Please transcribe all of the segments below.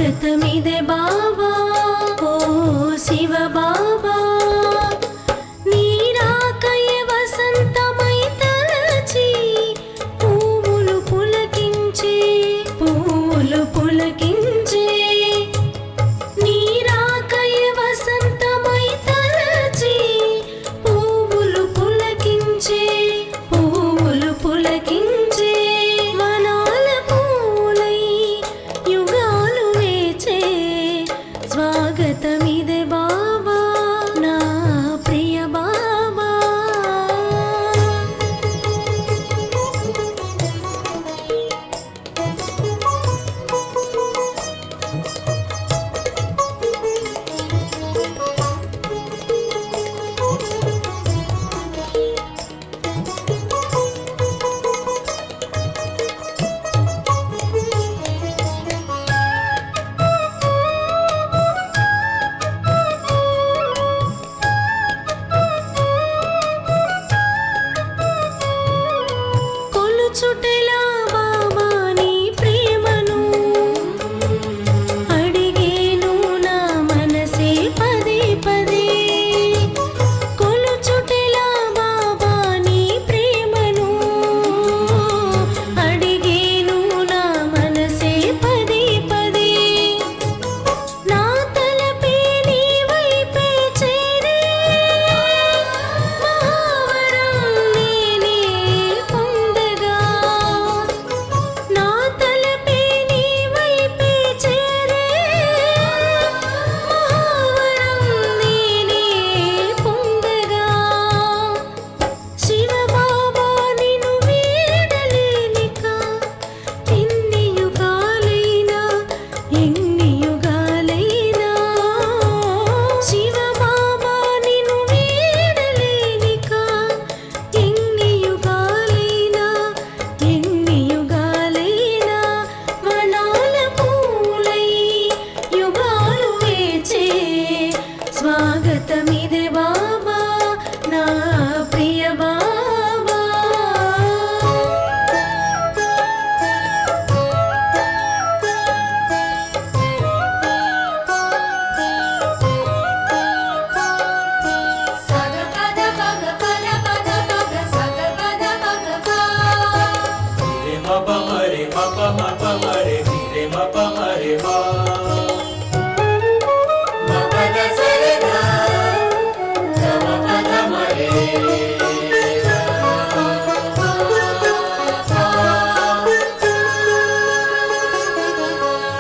स्वागतमिदे बाबा ओ शिव बाबा नीराकये वसंतमై తలచి పువ్వులు పులకించే నీరాకये వసంతమై తలచి పువ్వులు పులకించే వనాల పూలై యుగాలు వేచే స్వాగతమిదే బాబా నా ప్రియ బాబా కొలుచుటెలా బాబా నీ ప్రేమను అడిగేను నా మనసే పదే పదే కొలుచుటెలా బాబా నీ ప్రేమను అడిగేను నా మనసే పదే పదే నా తలపే నీ వైపే చేరే మహావరం నేనే పొందగా నా తలపే నీ వైపే చేరే మహావరం నేనే పొందగా శివ బాబా నిన్ను వీడలేనిక ఎన్ని యుగాలైనా శివ బాబా నిన్ను వీడలేనిక ఎన్ని యుగాలైనా వనాల పూలై యుగాలు వేచే స్వాగతమిదే బాబా నా ప్రియ బాబా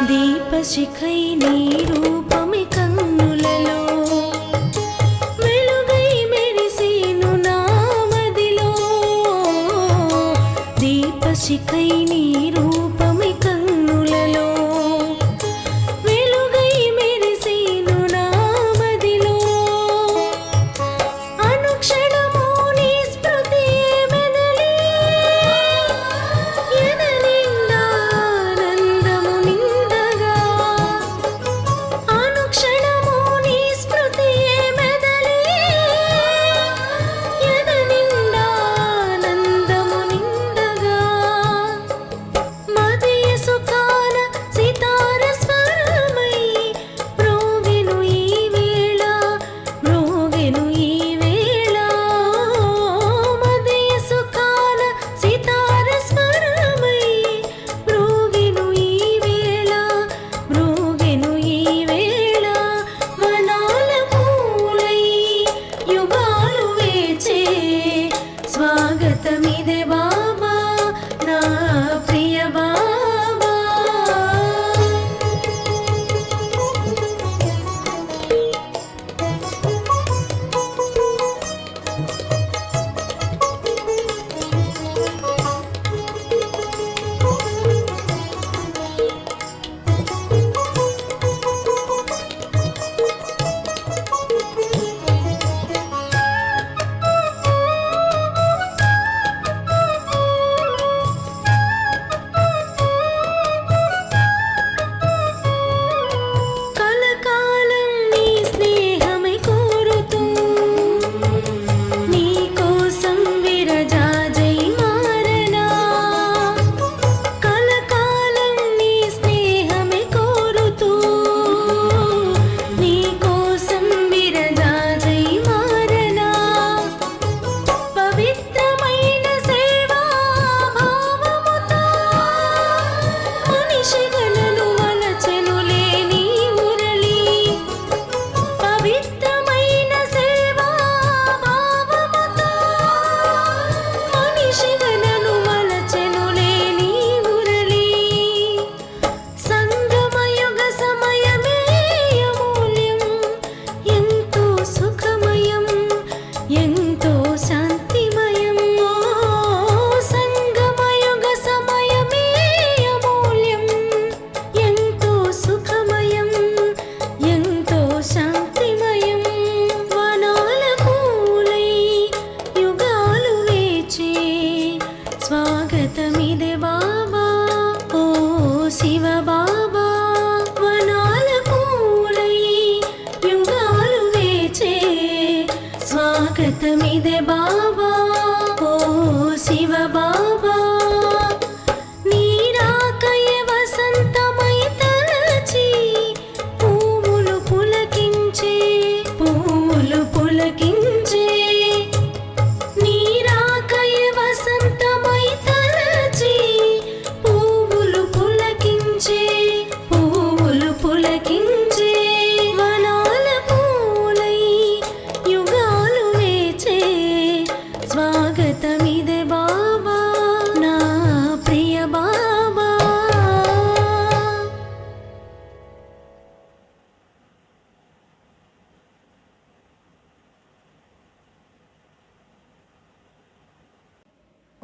దీపశిఖై నీ రూపమే కన్నులలో వెలుగై మెరిసేను నా మదిలో దీపశిఖై నీ రూపమే కన్నులలో వెలుగై మెరిసేను నా మదిలో అనుక్షణము నీ స్మృతియే మెదలి ఎదనిండా ఆనందము నిండగా అనుక్షణము నీ స్మృతియే మెదలి ఎదనిండా ఆనందము నిండగా మది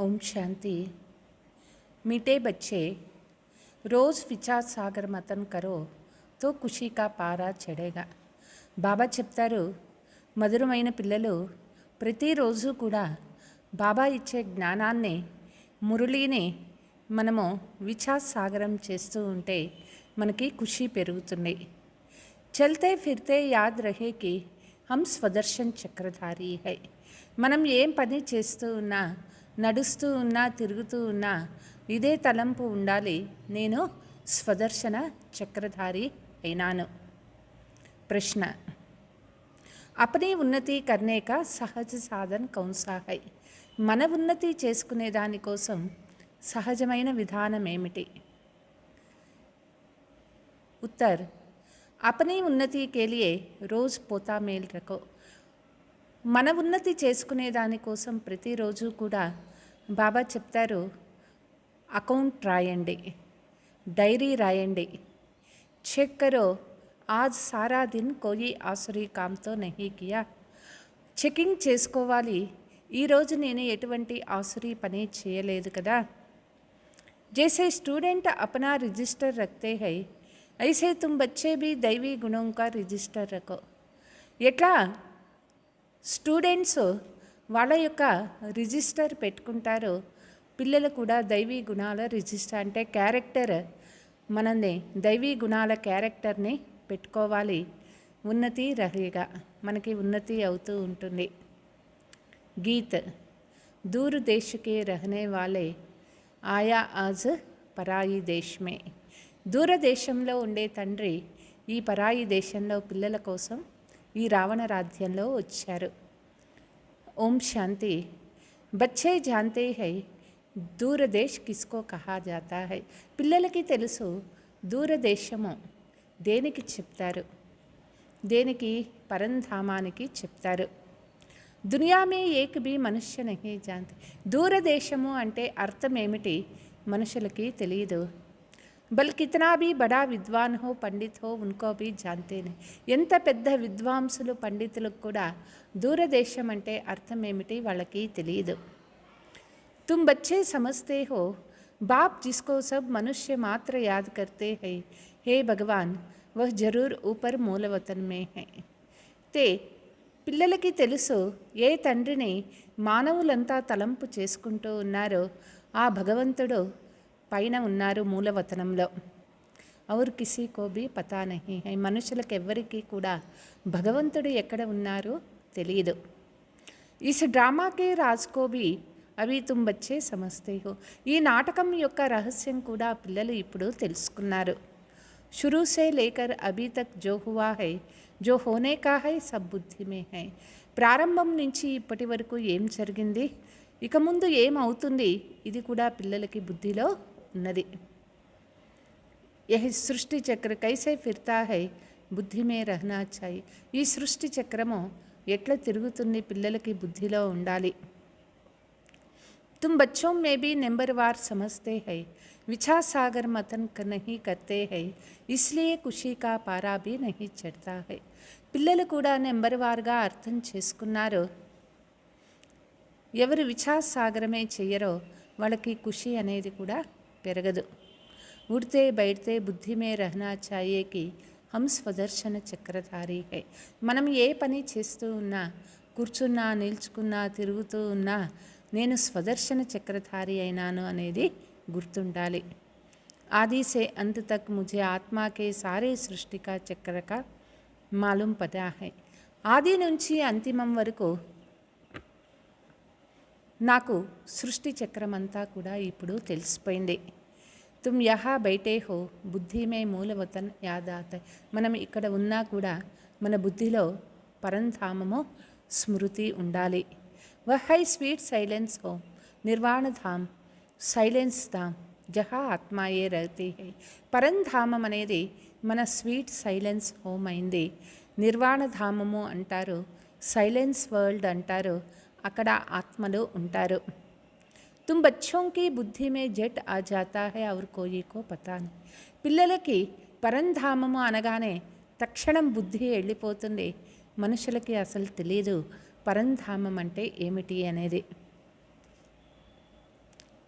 ओम शांति। मीठे बच्चे, रोज़ विचार सागर मतन करो तो ఖుషీ కా పారా చెడేగా. బాబా చెప్తారు, మధురమైన పిల్లలు ప్రతిరోజు కూడా బాబా ఇచ్చే జ్ఞానాన్ని, మురళిని మనము విచార్ సాగరం చేస్తూ ఉంటే మనకి ఖుషీ పెరుగుతుంది. చల్తే ఫిర్తే యాద్ రహే కి హమ్ స్వదర్శన్ చక్రధారి హై. మనం ఏం పని చేస్తూ ఉన్నా, నడుస్తూ ఉన్నా, తిరుగుతూ ఉన్నా ఇదే తలంపు ఉండాలి, నేను స్వదర్శన చక్రధారి అయినాను. ప్రశ్న, అపనీ ఉన్నతి కర్నే కా సహజ సాధన్ కౌన్సా హై. మన ఉన్నతి చేసుకునే దానికోసం సహజమైన విధానం ఏమిటి? ఉత్తర్, अपनी ఉన్నతి के लिए रोज़ పోతా మేల్ రఖో. మన ఉన్నతి చేసుకునే దానికోసం ప్రతిరోజు కూడా బాబా చెప్తారు, అకౌంట్ రాయండి, డైరీ రాయండి. చెక్ కరో ఆజ్ సారా దిన్ కోయి ఆసురీ కామ్తో నహీ కియా. చెకింగ్ చేసుకోవాలి, ఈరోజు నేను ఎటువంటి ఆసురీ పని చేయలేదు కదా. జైసే స్టూడెంట్ అపనా రిజిస్టర్ రఖతే హై, ऐसे तुम बच्चे भी दैवी गुणों का రిజిస్టర్ రఖో. ఎట్లా స్టూడెంట్స్ వాళ్ళ యొక్క రిజిస్టర్ పెట్టుకుంటారో పిల్లలు కూడా దైవీ గుణాల రిజిస్టర్ అంటే క్యారెక్టర్, మనల్ని దైవీ గుణాల క్యారెక్టర్ని పెట్టుకోవాలి. ఉన్నతి రహేగా, మనకి ఉన్నతి అవుతూ ఉంటుంది. గీత్, दूर देश के रहने वाले ఆయా ఆజ్ పరాయి దేశ్ మే. దూరదేశంలో ఉండే తండ్రి ఈ పరాయి దేశంలో పిల్లల కోసం ఈ రావణ రాజ్యంలో వచ్చారు. ఓం శాంతి. బచ్చే జాంతే హై దూరదేశ్ కిస్కో కహా జాతా హై. పిల్లలకి తెలుసు దూరదేశము దేనికి చెప్తారు, దేనికి పరంధామానికి చెప్తారు. దునియా మే ఏక్ భీ మనుష్య నహీ జాంతే. దూరదేశము అంటే అర్థం ఏమిటి మనుషులకి తెలియదు. బల్కి ఇతనా భీ బడా విద్వాన్ హో, పండిత్ హో, ఉన్కో భీ జాంతే నే. ఎంత పెద్ద విద్వాంసులు, పండితులకు కూడా దూరదేశం అంటే అర్థం ఏమిటి వాళ్ళకి తెలియదు. तुम बच्चे समझते हो बाप जिसको सब मनुष्य मात्र याद करते हैं, हे भगवान वह जरूर ऊपर मूल वतन में है. ते పిల్లలకి తెలుసు ఏ తండ్రిని మానవులంతా తలంపు చేసుకుంటూ ఉన్నారో ఆ భగవంతుడు పైన ఉన్నారు మూలవతనంలో. ఔర్ కిసీ కో భీ పతా నహీ హై. మనుషులకు ఎవ్వరికీ కూడా భగవంతుడు ఎక్కడ ఉన్నారో తెలియదు. ఇస్ డ్రామాకే రాజ్కో భీ అవి తుమ్ బచ్చే సమజ్తే హో. ఈ నాటకం యొక్క రహస్యం కూడా పిల్లలు ఇప్పుడు తెలుసుకున్నారు. शुरू से लेकर अभी तक जो हुआ है, जो होने का है, सब बुद्धि में है. ప్రారంభం నుంచి ఇప్పటి వరకు ఏం జరిగింది, ఇక ముందు ఏం అవుతుంది, ఇది కూడా పిల్లలకి బుద్ధిలో ఉన్నది. యహ్ సృష్టి చక్ర కైసే ఫిర్తా హై, బుద్ధి మే రహనా చాయి. ఈ సృష్టి చక్రము ఎట్లా తిరుగుతుంది పిల్లలకి బుద్ధిలో ఉండాలి. तुम बच्चों में भी नंबरवार समझते हैं, विचार सागर मतन नहीं करते हैं, इसलिए खुशी का पारा भी नहीं चढ़ता है. పిల్లలు కూడా నెంబర్వార్గా అర్థం చేసుకున్నారు. ఎవరు విచార్ సాగరమే చెయ్యరో వాళ్ళకి ఖుషి అనేది కూడా పెరగదు. ఉడితే బయటితే బుద్ధి మే రహనా చాయేకి హమ్ స్వదర్శన చక్రధారి హై. మనం ఏ పని చేస్తూ ఉన్నా, కూర్చున్నా, నిల్చుకున్నా, తిరుగుతూ ఉన్నా నేను స్వదర్శన చక్రధారి అయినాను అనేది గుర్తుండాలి. ఆది సే అంత్ తక్ ముझे ఆత్మా కే సారే సృష్టి కా చక్ర కా మాలూమ్ పతా హై. ఆది నుంచి అంతిమం వరకు నాకు సృష్టి చక్రం అంతా కూడా ఇప్పుడు తెలిసిపోయింది. తుమ్ యహా బైటే హో బుద్ధి మే మూలవతన్ యాద్ ఆతా. మనం ఇక్కడ ఉన్నా కూడా మన బుద్ధిలో పరంధామము స్మృతి ఉండాలి. वह है स्वीट साइलेंस हो, निर्वाण धाम, సైలెన్స్ ధామ్, జహా ఆత్మాయే రహతే హై. పరంధామం అనేది మన స్వీట్ సైలెన్స్ హోమ్ అయింది. నిర్వాణ ధామము అంటారు, సైలెన్స్ వరల్డ్ అంటారు, అక్కడ ఆత్మలు ఉంటారు. తుమ్ బచ్చోं की बुद्धि में जट आ जाता है और कोई को पता नहीं. పిల్లలకి పరంధామము అనగానే తక్షణం బుద్ధి వెళ్ళిపోతుంది. మనుషులకి అసలు తెలియదు పరంధామం అంటే ఏమిటి అనేది.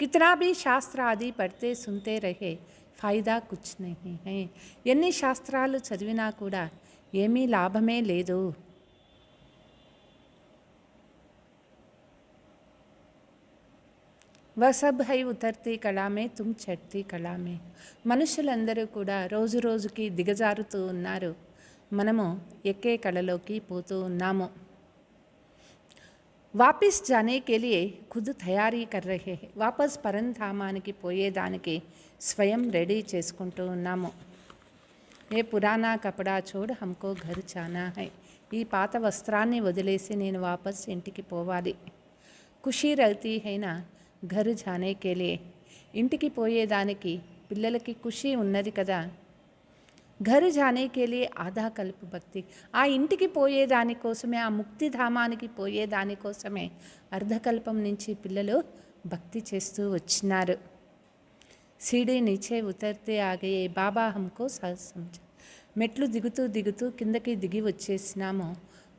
कितना भी శాస్త్ర ఆది పడితే సుनते रहे ఫాయిదా కుచ్ నహీ హై. ఎన్ని శాస్త్రాలు చదివినా కూడా ఏమీ లాభమే లేదు. వసబ్ హై ఉతర్తీ కళామే తుమ్ చడ్తీ కళామే. మనుషులందరూ కూడా రోజు రోజుకి దిగజారుతూ ఉన్నారు, మనము ఎక్కే కళలోకి పోతూ ఉన్నాము. వాపస్ జానే కే లియే ఖుద్ తయారీ కర్ రహే హై. వాపస్ పరంధామానికి పోయేదానికి స్వయం రెడీ చేసుకుంటూ ఉన్నాము. ఏ పురాణా కపడా చోడ్ హమ్కో ఘర్ జానా హై. ఈ పాత వస్త్రాన్ని వదిలేసి నేను వాపస్ ఇంటికి పోవాలి. ఖుషీ రహతీ హైనా ఘర్ జానే కే లియే. ఇంటికి పోయేదానికి పిల్లలకి ఖుషీ ఉన్నది కదా. ఘర్ జానే కే లియే ఆధా కల్ప భక్తి. ఆ ఇంటికి పోయేదానికోసమే, ఆ ముక్తిధామానికి పోయేదానికోసమే అర్ధకల్పం నుంచి పిల్లలు భక్తి చేస్తూ వచ్చినారు. సీడీ నీచే ఉతర్తే ఆగయే బాబా హమ్కో సహజ సమझ. మెట్లు దిగుతూ దిగుతూ కిందకి దిగి వచ్చేసినాము.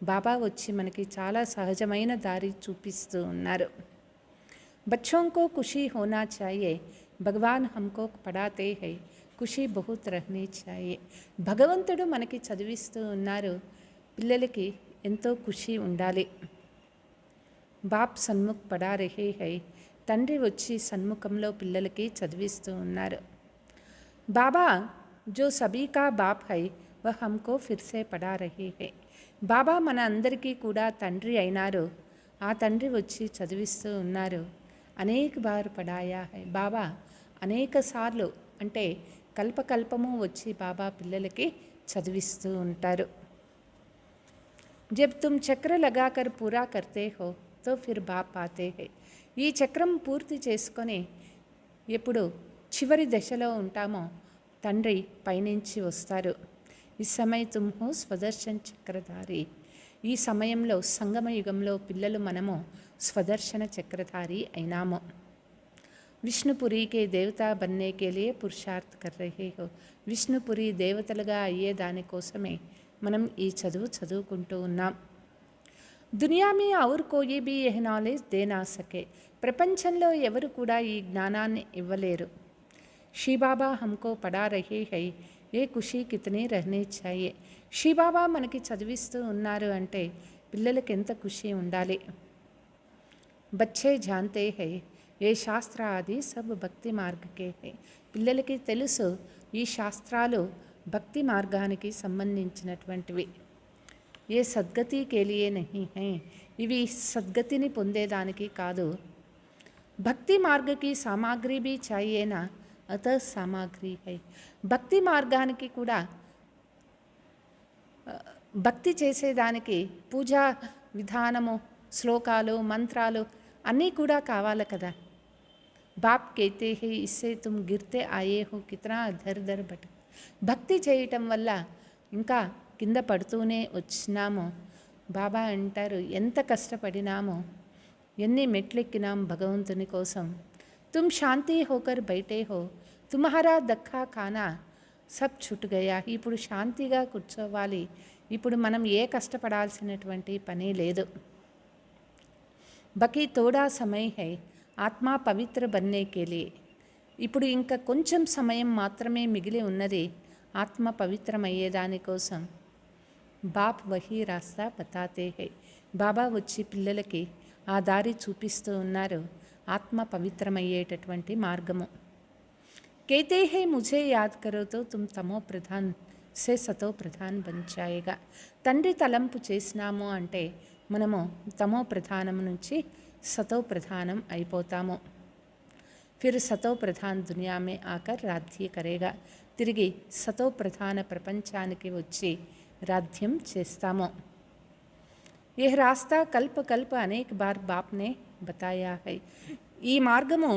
బాబా వచ్చి మనకి చాలా సహజమైన దారి చూపిస్తూ ఉన్నారు. బచ్చోं को खुशी होना चाहिए, భగవాన్ హమ్కో పడాతే హై. ఖుషీ బహుత్ రహనీ చాయే. భగవంతుడు మనకి చదివిస్తూ ఉన్నారు, పిల్లలకి ఎంతో ఖుషీ ఉండాలి. బాప్ సన్ముఖ్ పడా రహే హై. తండ్రి వచ్చి సన్ముఖంలో పిల్లలకి చదివిస్తూ ఉన్నారు. బాబా జో సభీ కా బాప్ హై వహ్ హమ్కో ఫిర్సే పడా రహే హై. బాబా మన అందరికీ కూడా తండ్రి అయినారు, ఆ తండ్రి వచ్చి చదివిస్తూ ఉన్నారు. అనేక బార్ పడాయా హై. బాబా అనేక సార్లు అంటే కల్పకల్పము వచ్చి బాబా పిల్లలకి చదివిస్తూ ఉంటారు. జబ్ తుమ్ చక్ర లగాకర్ పూరా కర్తే హో తో ఫిర్ బాప్ ఆతే హై. ఈ చక్రం పూర్తి చేసుకొని ఎప్పుడు చివరి దశలో ఉంటామో తండ్రి పైనుంచి వస్తారు. ఈ సమయ తుమ్ హో స్వదర్శన్ చక్రధారి. ఈ సమయంలో సంగమ యుగంలో పిల్లలు మనము స్వదర్శన చక్రధారి అయినాము. విష్ణుపురి కే దేవతా బన్నే కే లియే పురుషార్థ్ కర్ రహే హో. విష్ణుపురి దేవతలుగా అయ్యే దానికోసమే మనం ఈ చదువు చదువుకుంటూ ఉన్నాం. దునియా మే ఔర్ కోయి భీ యహ్ నాలెడ్జ్ దే నా సకే. ప్రపంచంలో ఎవరు కూడా ఈ జ్ఞానాన్ని ఇవ్వలేరు. శివబాబా హమ్కో పడా రహే హై. ఏ ఖుషీ కితనీ రహనీ చాయే. శివబాబా మనకి చదివిస్తూ ఉన్నారు అంటే పిల్లలకి ఎంత ఖుషీ ఉండాలి. బచ్చే జాన్తే హై ఏ శాస్త్ర ఆది సబ్ భక్తి మార్గకే హై. పిల్లలకి తెలుసు ఈ శాస్త్రాలు భక్తి మార్గానికి సంబంధించినటువంటివి. ఏ సద్గతి కేలియే నహీ హై. ఇవి సద్గతిని పొందేదానికి కాదు. భక్తి మార్గకి సామాగ్రి భీ చాయేనా అత సామాగ్రి హై. భక్తి మార్గానికి కూడా భక్తి చేసేదానికి పూజా విధానము, శ్లోకాలు, మంత్రాలు అన్నీ కూడా కావాలి కదా. బాప్ कहते हैं इससे तुम गिरते आए हो कितना धर धर भटक. భక్తి చేయటం వల్ల ఇంకా కింద పడుతూనే వచ్చినామో. బాబా అంటారు ఎంత కష్టపడినామో, ఎన్ని మెట్లెక్కినాం భగవంతుని కోసం. తుమ్ శాంతి హోకర్ బైటే హో తుమ్హారా దక్కా ఖానా సబ్ ఛుట్ గయా. ఇప్పుడు శాంతిగా కూర్చోవాలి. ఇప్పుడు మనం ఏ కష్టపడాల్సినటువంటి పని లేదు. బకీ తోడా సమయ హై ఆత్మా పవిత్ర బన్నే కే లియే. ఇప్పుడు ఇంకా కొంచెం సమయం మాత్రమే మిగిలి ఉన్నది ఆత్మ పవిత్రమయ్యేదానికోసం. బాప్ వహీ రాస్తా బతాతే హై. బాబా వచ్చి పిల్లలకి ఆ దారి చూపిస్తూ ఉన్నారు, ఆత్మ పవిత్రమయ్యేటటువంటి మార్గము. कहते हैं मुझे याद करो तो तुम तमो प्रधान से सतो प्रधान बन जाएगा. తండ్రి తలంపు చేసినాము అంటే మనము తమో ప్రధానం నుంచి సతో ప్రధానం అయిపోతాము. ఫిర్ సతో ప్రధాన్ దునియా మే ఆకర్ రాధ్య కరేగా. తిరిగి సతో ప్రధాన ప్రపంచానికి వచ్చి రాధ్యం చేస్తాము. యహ్ రాస్తా కల్ప కల్ప అనేక బార్ బాప్నే బతాయా హై. ఈ మార్గము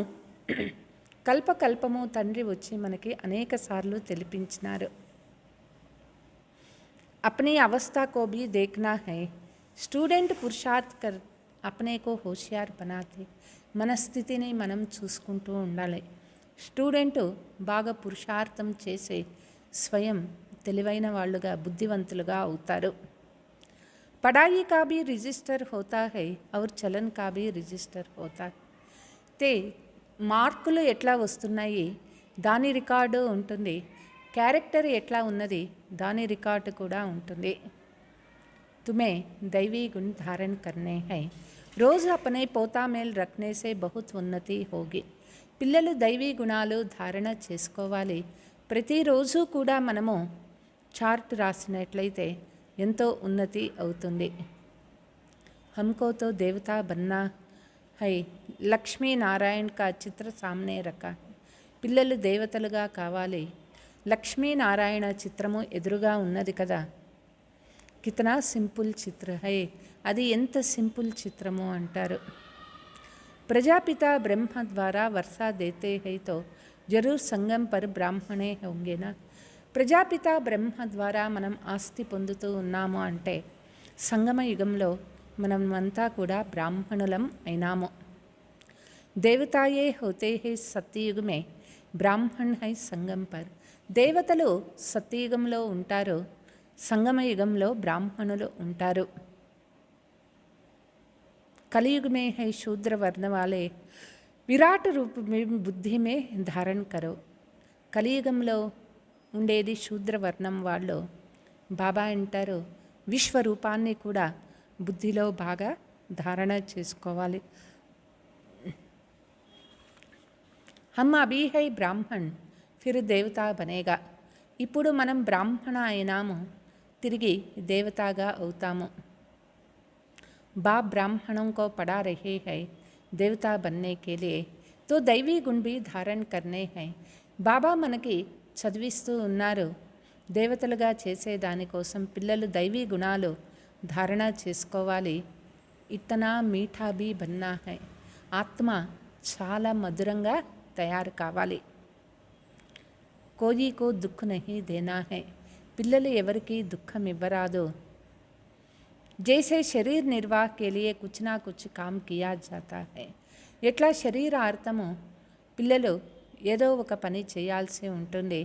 కల్పకల్పము తండ్రి వచ్చి మనకి అనేక సార్లు తెలిపించినారు. अपनी अवस्था को भी देखना है. స్టూడెంట్ పురుషార్థ్ కర్ అప్నే కో హోషియార్ బనాతే. మన స్థితిని మనం చూసుకుంటూ ఉండాలి. స్టూడెంటు బాగా పురుషార్థం చేసే స్వయం తెలివైన వాళ్ళుగా, బుద్ధివంతులుగా అవుతారు. పడాయి కా భీ రిజిస్టర్ హోతా హై ఔర్ చలన్ కా భీ రిజిస్టర్ హోతా. తే మార్కులు ఎట్లా వస్తున్నాయి దాని రికార్డు ఉంటుంది, క్యారెక్టర్ ఎట్లా ఉన్నది దాని రికార్డు కూడా ఉంటుంది. तुम्हें दैवी गुण धारण करने हैं, रोज़ अपने पोता मेल रखने से बहुत ఉన్నతి होगी. పిల్లలు దైవీ గుణాలు ధారణ చేసుకోవాలి. ప్రతిరోజు కూడా మనము చార్ట్ రాసినట్లయితే ఎంతో ఉన్నతి అవుతుంది. हमको तो देवता बनना है, లక్ష్మీ నారాయణ కా చిత్ర సామ్నే రఖా. పిల్లలు దేవతలుగా కావాలి. లక్ష్మీనారాయణ చిత్రము ఎదురుగా ఉన్నది కదా. కితనా సింపుల్ చిత్ర హై, అది ఎంత సింపుల్ చిత్రము అంటారు. ప్రజాపిత బ్రహ్మ ద్వారా వర్షా దేతే హై తో జరూర్ సంగం పర్ బ్రాహ్మణే హోంగేనా. ప్రజాపిత బ్రహ్మ ద్వారా మనం ఆస్తి పొందుతూ ఉన్నాము అంటే సంగమ యుగంలో మనం అంతా కూడా బ్రాహ్మణులం అయినాము. దేవతాయే హోతే హై సత్యయుగ మే, బ్రాహ్మణ్ హై సంగం పర్. దేవతలు సత్యయుగంలో ఉంటారు, సంగమ యుగంలో బ్రాహ్మణులు ఉంటారు. कलयुग में है शूद्र वर्ण वाले విరాట్ రూప బుద్ధి మే ధారణ కరో. కలియుగంలో ఉండేది శూద్రవర్ణం వాళ్ళు. బాబా అంటారు విశ్వరూపాన్ని కూడా బుద్ధిలో బాగా ధారణ చేసుకోవాలి. హమ్ అభీ హై బ్రాహ్మణ్ ఫిర్ దేవతా బనేగా. ఇప్పుడు మనం బ్రాహ్మణ అయినాము, తిరిగి దేవతాగా అవుతాము. बाप ब्राह्मणों को पढ़ा रहे हैं देवता बनने के लिए, तो दैवी गुण भी धारण करने हैं. బాబా మనకి చదివిస్తూ ఉన్నారు, దేవతలుగా చేసేదానికోసం పిల్లలు దైవీ గుణాలు ధారణ చేసుకోవాలి. ఇతనా మీఠా బీ బన్నా హై, ఆత్మ చాలా మధురంగా తయారు కావాలి. కోయి కో దుఃఖ నహీ దేనా హై, పిల్లలు ఎవరికి దుఃఖం ఇవ్వరాదు. जैसे शरीर निर्वाह के लिए कुछ ना कुछ काम किया जाता है, ఎట్లా శరీరార్థము పిల్లలు ఏదో ఒక పని చేయాల్సి ఉంటుంది.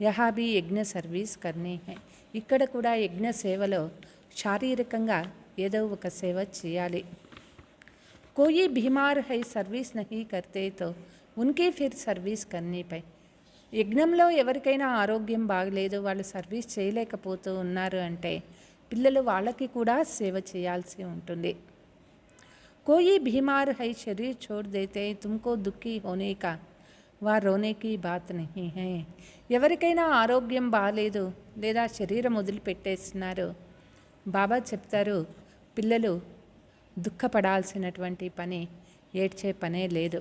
యహా భీ యజ్ఞ సర్వీస్ కర్నీ హై, ఇక్కడ కూడా యజ్ఞ సేవలో శారీరకంగా ఏదో ఒక సేవ చేయాలి. కోయి బీమార్ హై సర్వీస్ నహీ కర్తే తో ఉన్కి ఫిర్ సర్వీస్ కర్నీ పై. యజ్ఞంలో ఎవరికైనా ఆరోగ్యం బాగలేదు, వాళ్ళు సర్వీస్ చేయలేకపోతూ ఉన్నారు అంటే పిల్లలు వాళ్ళకి కూడా సేవ చేయాల్సి ఉంటుంది. కోయి బీమార్ హై శరీర్ छोड़ देते तुमको दुखी होने का वा रोने की बात नहीं है. ఎవరికైనా ఆరోగ్యం బాగలేదు లేదా శరీరం వదిలిపెట్టేస్తున్నారు, బాబా చెప్తారు పిల్లలు దుఃఖపడాల్సినటువంటి పని, ఏడ్చే పనే లేదు.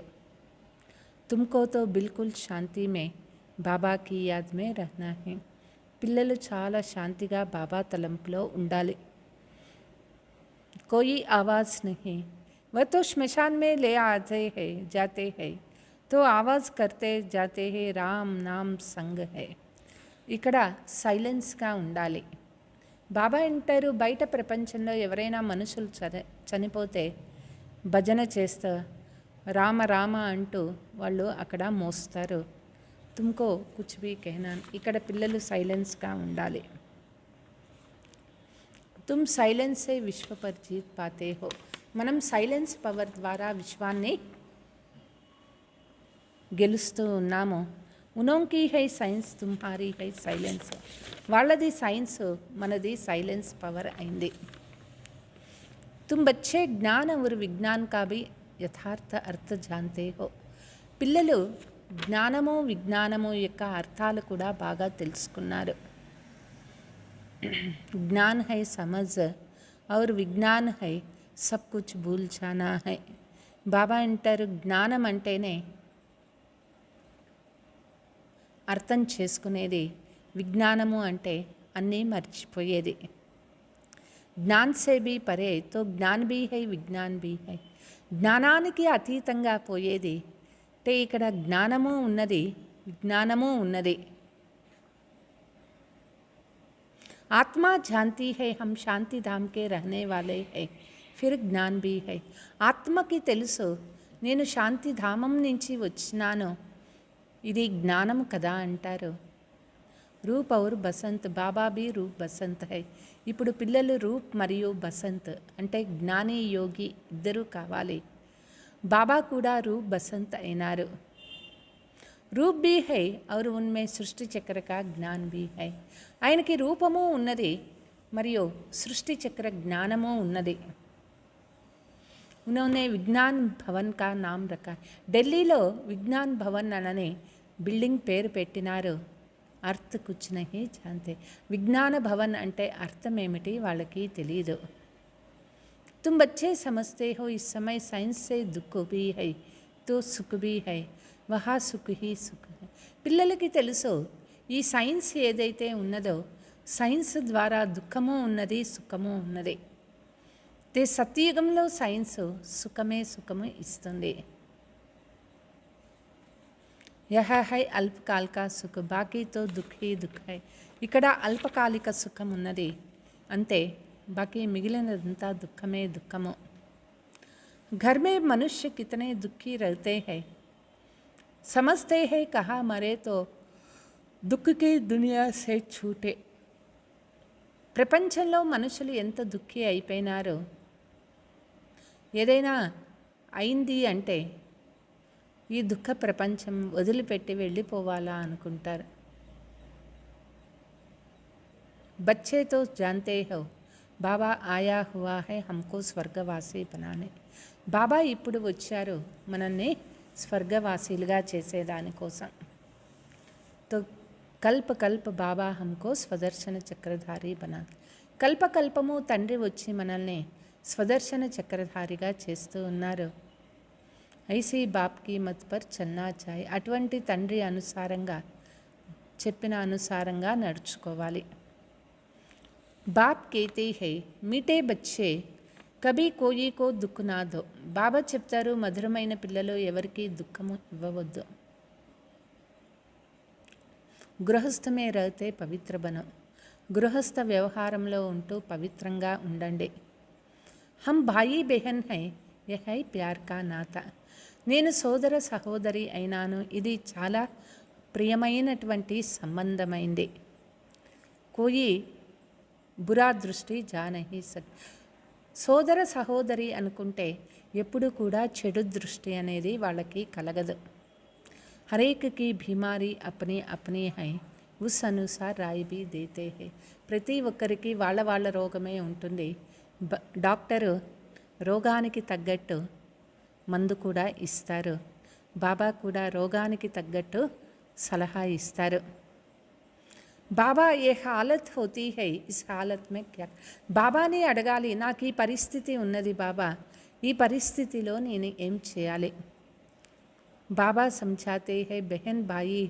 तुमको तो बिल्कुल शांति में బాబాకి యాద్ మే రహనా హై. పిల్లలు చాలా శాంతిగా బాబా తలంపులో ఉండాలి. కోయి ఆవాజ్ నహీ, వह तो श्मशान में ले आते हैं जाते हैं तो आवाज़ करते जाते हैं राम नाम संग है. ఇక్కడ సైలెన్స్గా ఉండాలి. బాబా అంటారు బయట ప్రపంచంలో ఎవరైనా మనుషులు చనిపోతే భజన చేస్తూ రామ రామ అంటూ వాళ్ళు అక్కడ మోస్తారు. తుమ్కో కుచ్ భీ कहना, ఇక్కడ పిల్లలు సైలెన్స్గా ఉండాలి. తుమ్ సైలెన్స్ సే విశ్వ పర్ జీత్ పాతే హో. మనం సైలెన్స్ పవర్ ద్వారా విశ్వాన్ని గెలుస్తూ ఉన్నాము. ఉనోంకి high science, Tumhari high silence. వాళ్ళది సైన్స్, మనది సైలెన్స్ పవర్ అయింది. తుమ్ బచ్చే జ్ఞాన और విజ్ఞాన్ కా భీ యథార్థ అర్థ జాన్తే హో. పిల్లలు జ్ఞానము విజ్ఞానము యొక్క అర్థాలు కూడా బాగా తెలుసుకున్నారు. జ్ఞాన్ హై సమజ్ और విజ్ఞాన్ హై సబ్ కుచ్ భూల్ జానా హై. బాబా అంటారు జ్ఞానం అంటేనే అర్థం చేసుకునేది, విజ్ఞానము అంటే అన్నీ మర్చిపోయేది. జ్ఞాన్ సే భీ పరే తో జ్ఞాన్ భీ హై విజ్ఞాన్ భీ హై. జ్ఞానానికి అతీతంగా పోయేది అంటే ఇక్కడ జ్ఞానము ఉన్నది, విజ్ఞానము ఉన్నది. ఆత్మ జాంతి హై హమ్ శాంతి ధామ్ కే రహనే వాలే హై ఫిర్ జ్ఞాన్ భీ హై. ఆత్మకి తెలుసు నేను శాంతి ధామం నుంచి వచ్చినాను, ఇది జ్ఞానం కదా అంటారు. రూప్ ఔర్ బసంత్, బాబా భీ రూప్ బసంత్ హై. ఇప్పుడు పిల్లలు రూప్ మరియు బసంత్ అంటే జ్ఞాని యోగి ఇద్దరూ కావాలి. బాబా కూడా రూప్ బసంత్ అయినారు. రూప్ भी है और उनमें సృష్టి చక్ర का జ్ఞాన్ भी है. ఆయనకి రూపము ఉన్నది మరియు సృష్టి చక్ర జ్ఞానము ఉన్నది. उन्होंने విజ్ఞాన్ భవన్ కా నామ్ రఖా. ఢిల్లీలో విజ్ఞాన్ భవన్ అననే బిల్డింగ్ పేరు పెట్టినారు. అర్థ్ కుచ్ నహీ జాన్తే. విజ్ఞాన భవన్ అంటే అర్థం ఏమిటి వాళ్ళకి తెలియదు. तुम बच्चे समझते हो इस समय साइंस से दुख भी है तो सुख भी है. वहाँ सुख ही सुख है. పిల్లలకి తెలుసు ఈ సైన్స్ ఏదైతే ఉన్నదో సైన్స్ ద్వారా దుఃఖము ఉన్నది సుఖము ఉన్నది. సత్యయుగంలో సైన్స్ సుఖము ఇస్తుంది. యహ హై అల్పకాలిక సుఖ బాకీతో దుఃఖీ దుఃఖ హై. ఇక్కడ అల్పకాలిక సుఖం ఉన్నది అంతే, బాకీ మిగిలినదంతా దుఃఖమే దుఃఖము. घर में मनुष्य कितने दुखी रहते हैं. समझते हैं कहाँ मरे तो దుఃఖ की दुनिया से छूटे. ప్రపంచంలో మనుషులు ఎంత దుఃఖీ అయిపోయినారో, ఏదైనా అయింది అంటే ఈ దుఃఖ ప్రపంచం వదిలిపెట్టి వెళ్ళిపోవాలా అనుకుంటారు. बच्चे तो जानते हो బాబా ఆయా హువా హై హమ్కో స్వర్గవాసి బనానే. బాబా ఇప్పుడు వచ్చారు మనల్ని స్వర్గవాసీలుగా చేసేదానికోసం. తో కల్ప కల్ప బాబా హమ్కో స్వదర్శన చక్రధారి బనా. కల్పకల్పము తండ్రి వచ్చి మనల్ని స్వదర్శన చక్రధారిగా చేస్తూ ఉన్నారు. ఐసీ బాప్కి మత్ పర్ చల్నా చాయ్. అటువంటి తండ్రి అనుసారంగా చెప్పిన అనుసారంగా నడుచుకోవాలి. बाप कहते हैं मीठे बच्चे कभी कोई को दुख ना दो. బాబా చెప్తారు మధురమైన పిల్లలు ఎవరికి దుఃఖము ఇవ్వవద్దు. గృహస్థమే రహతే పవిత్ర బనో. గృహస్థ వ్యవహారంలో ఉంటూ పవిత్రంగా ఉండండి. హమ్ భాయి బెహన్ హై యహ హై ప్యార్ కా నాతా. నేను సోదర సహోదరి అయినాను, ఇది చాలా ప్రియమైనటువంటి సంబంధమైంది. కోయి బురా దృష్టి జానహి సక్. సోదర సహోదరి అనుకుంటే ఎప్పుడు కూడా చెడు దృష్టి అనేది వాళ్ళకి కలగదు. హరేక్కి బీమారీ అప్నీ అప్నీ హై ఉస్ అనుసార్ రాయి బీ దేతే హై. ప్రతి ఒక్కరికి వాళ్ళ రోగమే ఉంటుంది. డాక్టరు రోగానికి తగ్గట్టు మందు కూడా ఇస్తారు. బాబా కూడా రోగానికి తగ్గట్టు సలహా ఇస్తారు. బాబా ఏ హాలత్ హోతీ హై ఇస్ హాలత్ మే క్యా. బాబాని అడగాలి, నాకు ఈ పరిస్థితి ఉన్నది బాబా, ఈ పరిస్థితిలో నేను ఏం చేయాలి. బాబా సమझाते हैं బహన్ భాయి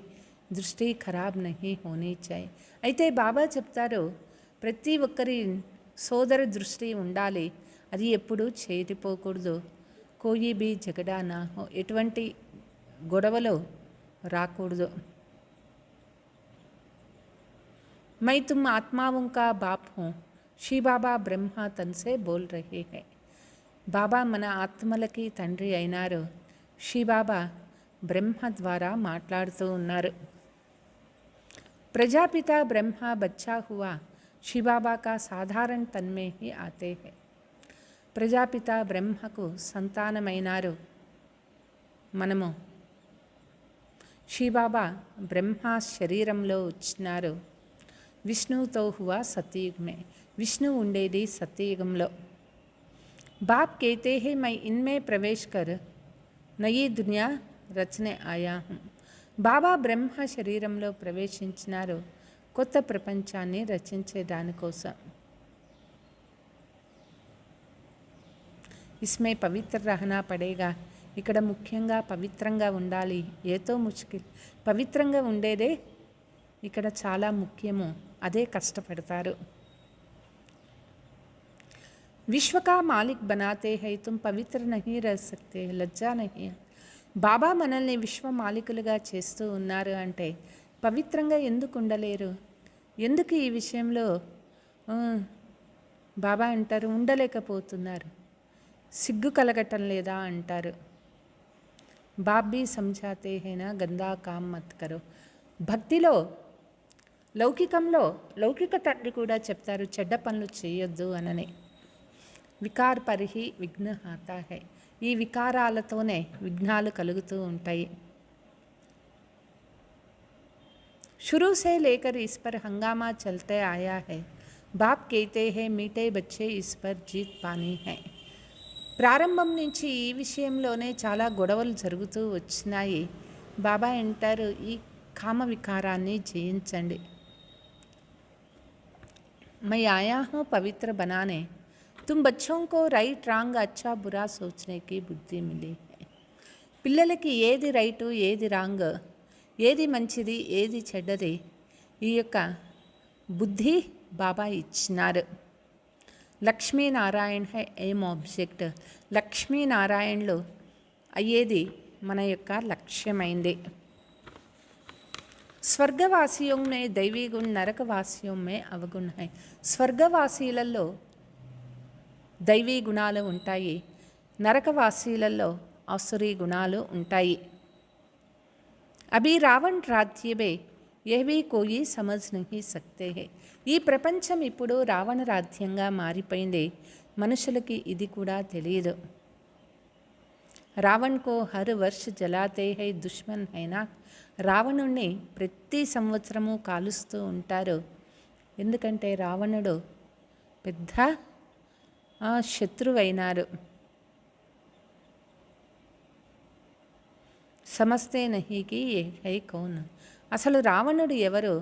దృష్టి ఖరాబ్ నహీ హోనీ చాయ్. అయితే బాబా చెప్తారు ప్రతి ఒక్కరి సోదర దృష్టి ఉండాలి, అది ఎప్పుడూ చేరిపోకూడదు. కోయి బీ జగడా నా హో. ఎటువంటి గొడవలు రాకూడదు. मैं तुम आत्माओं का बाप हूँ. श्री बाबा ब्रह्मा तन से बोल रहे हैं. బాబా మన ఆత్మలకి తండ్రి అయినారు. శ్రీ బాబా బ్రహ్మ ద్వారా మాట్లాడుతూ ఉన్నారు. ప్రజాపిత బ్రహ్మ బచ్చా హువా శ్రీ బాబా కా సాధారణ తన్మే హి ఆతే హై. ప్రజాపిత బ్రహ్మకు సంతానమైనారు మనము. శ్రీ బాబా బ్రహ్మ శరీరంలో వచ్చినారు. విష్ణుతో హువా సత్యయుగమే. విష్ణు ఉండేది సత్యయుగంలో. బాప్ कहते हैं मैं इनमें प्रवेश कर नई दुनिया रचने आया हूँ. బాబా బ్రహ్మ శరీరంలో ప్రవేశించినారు కొత్త ప్రపంచాన్ని రచించేదానికోసం. ఇస్మే పవిత్ర రహనా పడేగా. ఇక్కడ ముఖ్యంగా పవిత్రంగా ఉండాలి. ఏతో ముష్కిల్. పవిత్రంగా ఉండేదే ఇక్కడ చాలా ముఖ్యము, అదే కష్టపడతారు. విశ్వ కా మాలిక్ బనాతే హై తుమ్ పవిత్ర నహీ రహ సక్తే లజ్జా నహీ. బాబా మనల్ని విశ్వ మాలికులుగా చేస్తూ ఉన్నారు అంటే పవిత్రంగా ఎందుకు ఉండలేరు? ఎందుకు ఈ విషయంలో బాబా అంటారు ఉండలేకపోతున్నారు, సిగ్గు కలగటం లేదా అంటారు. బాప్ భీ సమझाते हैं ना గందా కామ్ మత్ కరో. భక్తిలో లౌకికంలో లౌకిక తండ్రి కూడా చెప్తారు చెడ్డ పనులు చేయొద్దు అనని. వికార్ పరిహి విఘ్న హాతా హై. ఈ వికారాలతోనే విఘ్నాలు కలుగుతూ ఉంటాయి. शुरू से लेकर इस पर हंगामा चलते आया है. बाप कहते हैं मीठे बच्चे इस पर जीत पानी है. ప్రారంభం నుంచి ఈ విషయంలోనే చాలా గొడవలు జరుగుతూ వచ్చినాయి. బాబా అంటారు, ఈ కామ వికారాన్ని జయించండి. मैं आया हूँ पवित्र बनाने. तुम बच्चों को राइट रांग अच्छा बुरा सोचने की बुद्धि मिली है. పిల్లలకి ఏది రైటు ఏది రాంగ్, ఏది మంచిది ఏది చెడ్డది, ఈ యొక్క బుద్ధి బాబా ఇచ్చినారు. లక్ష్మీనారాయణ హై ఎయిమ్ ఆబ్జెక్ట్. లక్ష్మీనారాయణలు అయ్యేది మన యొక్క లక్ష్యమైంది. స్వర్గవాసియోం మే దైవీ గుణ్, నరకవాసియోం మే అవగుణ్ హై. స్వర్గవాసీలలో దైవీ గుణాలు ఉంటాయి, నరకవాసీలలో ఆసురీ గుణాలు ఉంటాయి. అభి రావణ్ రాజ్యమే ఏవి కోయి సమజ్ నహీ సక్తే హై. ఈ ప్రపంచం ఇప్పుడు రావణ రాజ్యంగా మారిపోయింది, మనుషులకి ఇది కూడా తెలియదు. రావణ్ కో హర్ వర్ష జలాతే హై దుష్మన్ హైనా. రావణుణ్ణి ప్రతి సంవత్సరము కాలుస్తూ ఉంటారు, ఎందుకంటే రావణుడు పెద్ద శత్రువైనారు. సమస్తే నహీకి ఏ హై కౌన్. అసలు రావణుడు ఎవరు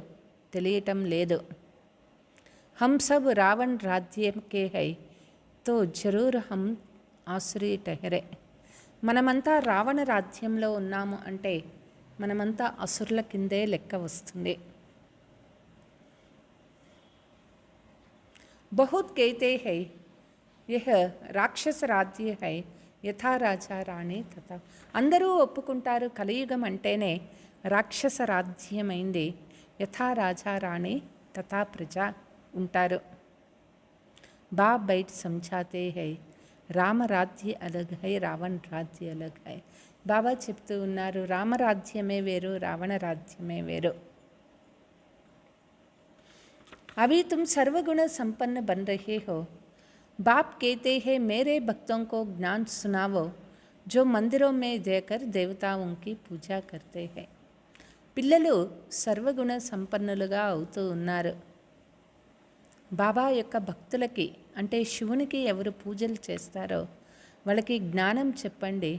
తెలియటం లేదు. హమ్ సబ్ రావణ్ రాజ్యం కే హై తో జరూర్ హమ్ ఆసురీ టహరే. మనమంతా రావణ రాజ్యంలో ఉన్నాము అంటే మనమంతా అసురుల కిందే లెక్క వస్తుంది. బహుత్ कहते हैं यह రాక్షస రాజ్య హై యథా రాజా రాణి తథా. అందరూ ఒప్పుకుంటారు కలియుగం అంటేనే రాక్షస రాజ్యమైంది, యథా రాజా రాణి తథా ప్రజ ఉంటారు. బాబ్ బయట సమझाते हैं రామరాజ్య అలగ్ హై రావణ్ రాజ్య అలగ్ హై. బాబా చెప్తూ ఉన్నారు, రామరాజ్యమే వేరు రావణ రాజ్యమే వేరు. अभी तुम सर्वगुण संपन्न बन रहे हो. बाप कहते हैं मेरे भक्तों को ज्ञान सुनाओ जो मंदिरों में देकर देवताओं की पूजा करते हैं. పిల్లలు సర్వగుణ సంపన్నులుగా అవుతూ ఉన్నారు. బాబా యొక్క భక్తులకి అంటే శివునికి ఎవరు పూజలు చేస్తారో వాళ్ళకి జ్ఞానం చెప్పండి.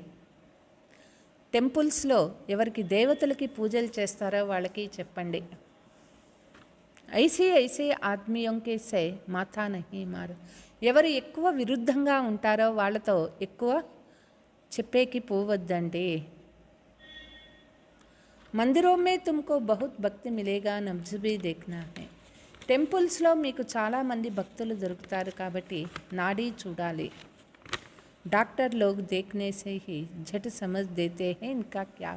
టెంపుల్స్లో ఎవరికి దేవతలకి పూజలు చేస్తారో వాళ్ళకి చెప్పండి. ఐసే ఐసే ఆద్మీయోంకే సే మాథా నహీ మారు. ఎవరు ఎక్కువ విరుద్ధంగా ఉంటారో వాళ్ళతో ఎక్కువ చెప్పేకి పోవద్దండి. మందిరోं में तुमको बहुत భక్తి మిలేగా నబ్జ్ భీ దేఖ్నా హై. టెంపుల్స్లో మీకు చాలామంది భక్తులు దొరుకుతారు కాబట్టి నాడీ చూడాలి. డాక్టర్ లోగ్ దేఖ్నే సే హీ झट समझ देते हैं इनका क्या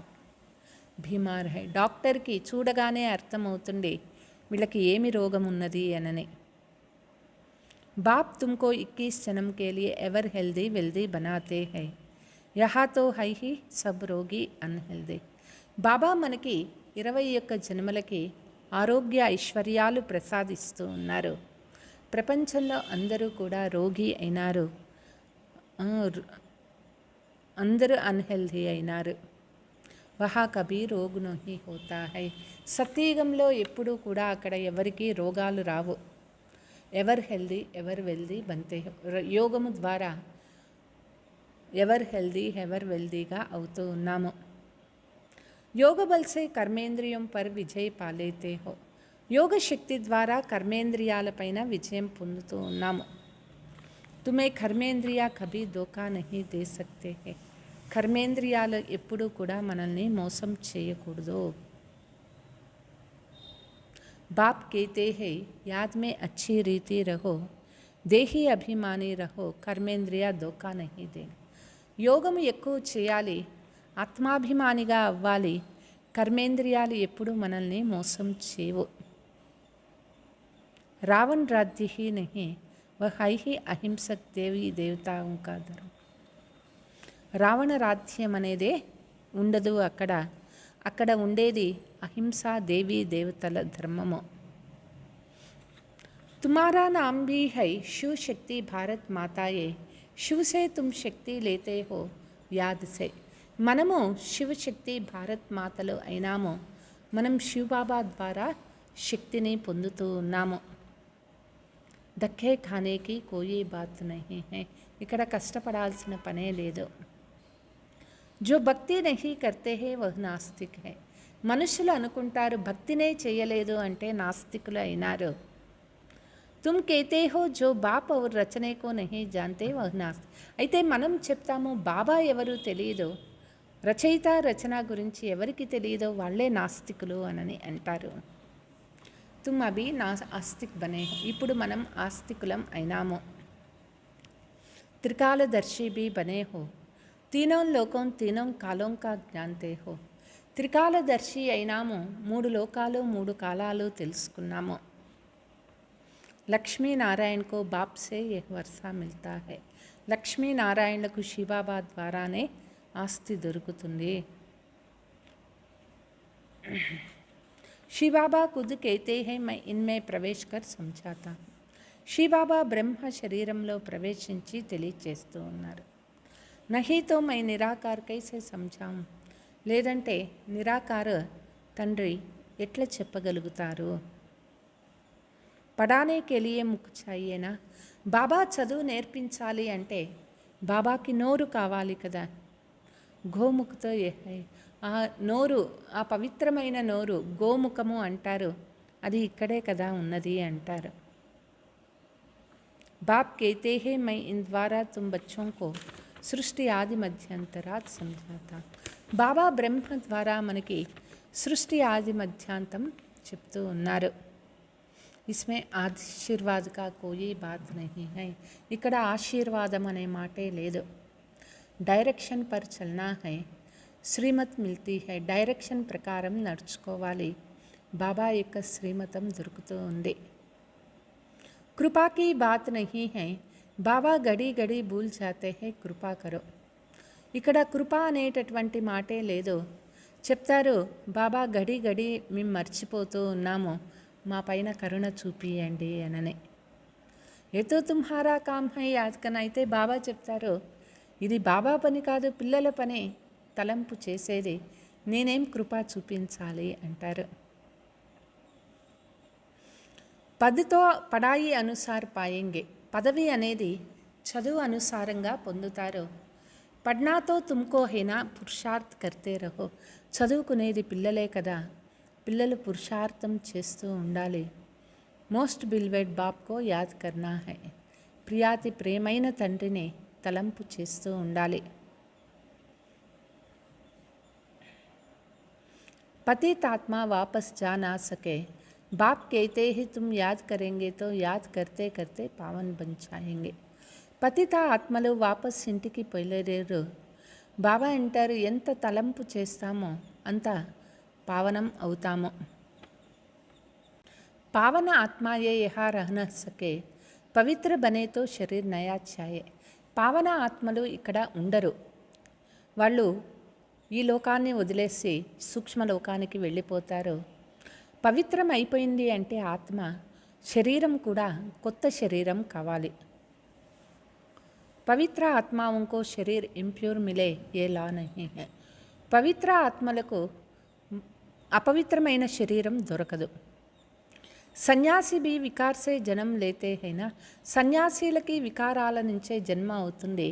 बीमार है. డాక్టర్కి చూడగానే అర్థమవుతుంది వీళ్ళకి ఏమి రోగం ఉన్నది అనని. బాప్ తుమ్కో 21 జన్మ కే లియే ఎవర్ హెల్దీ వెల్దీ బనాతే హై. యహా తో హై హీ సబ్ రోగి అన్హెల్దీ. బాబా మనకి 21 జన్మలకి ఆరోగ్య ఐశ్వర్యాలు ప్రసాదిస్తూ ఉన్నారు. ప్రపంచంలో అందరూ కూడా రోగి అయినారు, అందరూ అన్హెల్దీ అయినారు. వహా కభీ రోగ్ నహీ హోతా హై. సత్యయుగంలో ఎప్పుడూ కూడా అక్కడ ఎవరికి రోగాలు రావు. ఎవర్ హెల్దీ ఎవర్ వెల్దీ బంతే. యోగము ద్వారా ఎవర్ హెల్దీ ఎవర్ వెల్దీగా అవుతూ ఉన్నాము. యోగ బల్ సే కర్మేంద్రియం పర్ విజయ్ పాలేతే హో. యోగ శక్తి ద్వారా కర్మేంద్రియాలపైన విజయం పొందుతూ ఉన్నాము. తుమే కర్మేంద్రియా కభీ ధోకా నహీ దే సక్తే హై. కర్మేంద్రియాలు ఎప్పుడూ కూడా మనల్ని మోసం చేయకూడదు. బాప్ कहते हैं याद में अच्छी रीति रहो, దేహీ అభిమాని రహో, కర్మేంద్రియ ధోకా నహీ దే. యోగము ఎక్కువ చేయాలి, ఆత్మాభిమానిగా అవ్వాలి. కర్మేంద్రియాలు ఎప్పుడు మనల్ని మోసం చేయవు. రావణ్ రాజ్య హీ నహీ వహ్ హై హీ అహింసక్ దేవీ దేవతాओं का धर्म. రావణ రాజ్యం అనేదే ఉండదు అక్కడ. అక్కడ ఉండేది అహింసా దేవీ దేవతల ధర్మము. తుమారా నామ్ భీ హై శివ శక్తి భారత్ మాతాయే శివసే తుమ్ శక్తి లేతే హో యాదసే. మనము శివశక్తి భారత్ మాతలు అయినాము. మనం శివబాబా ద్వారా శక్తిని పొందుతూ ఉన్నాము. దక్కే ఖానేకి కోయి బాత్ నహీ హై. ఇక్కడ కష్టపడాల్సిన పనే లేదు. జో భక్తి నహీ కర్తే హే వహ్ నాస్తిక్ హై. మనుషులు అనుకుంటారు భక్తినే చేయలేదు అంటే నాస్తికులు అయినారు. తుమ్ కేతే హో జో బాప్ ఔర్ రచనే కో నహీ జాన్తే వహ్ నాస్తిక్. అయితే మనం చెప్తాము బాబా ఎవరు తెలియదు, రచయిత రచన గురించి ఎవరికి తెలియదో వాళ్ళే నాస్తికులు అని అంటారు. తుమ్ అభి ఆస్తిక్ బనే. ఇప్పుడు మనం ఆస్తికులం అయినాము. త్రికాలదర్శి భీ బనే హో. తీనోं లోకం తీనోं కాలోं కా జ్ఞాన్తే హో. త్రికాలదర్శి అయినాము. 3 లోకాలు 3 కాలాలు తెలుసుకున్నాము. లక్ష్మీనారాయణకు బాప్ సే యహ్ వర్షా మిల్తా హై. లక్ష్మీనారాయణకు శివబాబా ద్వారానే ఆస్తి దొరుకుతుంది. శివబాబా ఖుద్ कहते हैं मैं इनमें प्रवेश कर समझाता हूँ. శివబాబా బ్రహ్మ శరీరంలో ప్రవేశించి తెలియచేస్తూ ఉన్నారు. నహీతో మై నిరాకార్ కైసే సమझाऊं. లేదంటే నిరాకార తండ్రి ఎట్లా చెప్పగలుగుతారు. పడానే కెలియే ముక్కు చాయేనా. బాబా చదువు నేర్పించాలి అంటే బాబాకి నోరు కావాలి కదా. గోముఖతో ఆ నోరు, ఆ పవిత్రమైన నోరు గోముఖము అంటారు. అది ఇక్కడే కదా ఉన్నది అంటారు. బాప్ कहते हैं मैं इन द्वारा तुम बच्चों को సృష్టి ఆది మధ్యాంతరాత్ సమझाता. బాబా బ్రహ్మ ద్వారా మనకి సృష్టి ఆది మధ్యాంతం చెప్తూ ఉన్నారు. ఇస్మే ఆశీర్వాద్ కా కోయి బాత్ నహీ హై. ఇక్కడ ఆశీర్వాదం అనే మాటే లేదు. డైరెక్షన్ పర్ చల్నా హై, శ్రీమత్ మిల్తీ హై. డైరెక్షన్ ప్రకారం నడుచుకోవాలి. బాబా యొక్క శ్రీమతం దొరుకుతూ ఉంది. కృపాకి బాత్ నహీ హై. బాబా గడి గడి భూల్ జాతే హై కృపా కరో. ఇక్కడ కృప అనేటటువంటి మాటే లేదు. చెప్తారు బాబా గడి గడి మేము మర్చిపోతూ ఉన్నాము, మా పైన కరుణ చూపియండి అనని. ఏతో తుమ్హారా కామ్ హై యాద్ కన్నా. అయితే బాబా చెప్తారు ఇది బాబా పని కాదు, పిల్లల పని, తలంపు చేసేది, నేనేం కృప చూపించాలి అంటారు. పదతో పడాయి అనుసార్ పాయింగే. పదవి అనేది చదువు అనుసారంగా పొందుతారు. పడ్నాతో తుమ్కో హేనా పురుషార్థ్ కర్తే రహో. చదువుకునేది పిల్లలే కదా, పిల్లలు పురుషార్థం చేస్తూ ఉండాలి. మోస్ట్ బిల్వెడ్ బాప్కో యాద్ కర్నా హై. ప్రియాతి ప్రేమైన తండ్రిని తలంపు చేస్తూ ఉండాలి. పతితాత్మ వాపస్ जा ना सके. बाप कहते ही तुम याद करेंगे तो याद करते करते पावन बन जाएंगे. పతిత ఆత్మలు వాపస్ ఇంటికి పోలేరు. బాబా అంటారు ఎంత తలంపు చేస్తామో అంత పావనం అవుతాము. పావన ఆత్మాయే యహా రహన సకే. పవిత్ర బనేతో శరీర్ నయా ఛాయే. పావన ఆత్మలు ఇక్కడ ఉండరు. వాళ్ళు ఈ లోకాన్ని వదిలేసి సూక్ష్మలోకానికి వెళ్ళిపోతారు. పవిత్రం అయిపోయింది అంటే ఆత్మ, శరీరం కూడా కొత్త శరీరం కావాలి. పవిత్ర ఆత్మాओं శరీర్ ఇంప్యూర్ మిలే ఏ లా నహీ హై. పవిత్ర ఆత్మలకు అపవిత్రమైన శరీరం దొరకదు. సన్యాసి भी विकार से जन्म लेते हैं ना. సన్యాసీలకి వికారాల నుంచే జన్మ అవుతుంది.